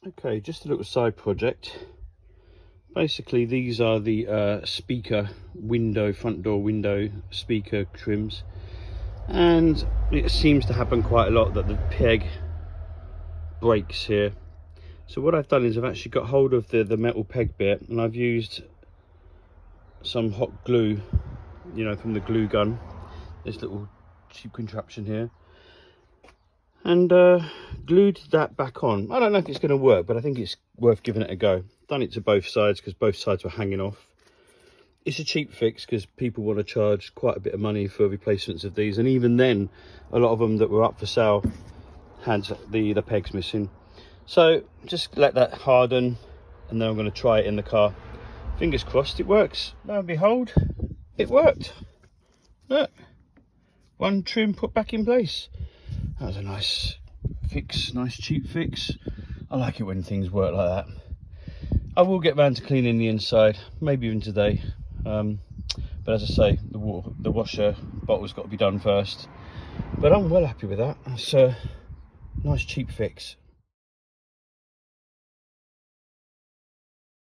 Okay, just a little side project. Basically, these are the speaker window, front door window speaker trims, and it seems to happen quite a lot that the peg breaks here. So what I've done is I've actually got hold of the metal peg bit, and I've used some hot glue, you know, from the glue gun, this little cheap contraption here, and glued that back on. I don't know if it's going to work, but I think it's worth giving it a go. Done it to both sides because both sides were hanging off. It's a cheap fix because people want to charge quite a bit of money for replacements of these, and even then a lot of them that were up for sale had the pegs missing. So just let that harden, and then I'm going to try it in the car. Fingers crossed it works. Lo and behold, it worked. Look, one trim put back in place. That was a nice fix, nice cheap fix. I like it when things work like that. I will get round to cleaning the inside, maybe even today. But as I say, the washer bottle's got to be done first. But I'm well happy with that. It's a nice cheap fix.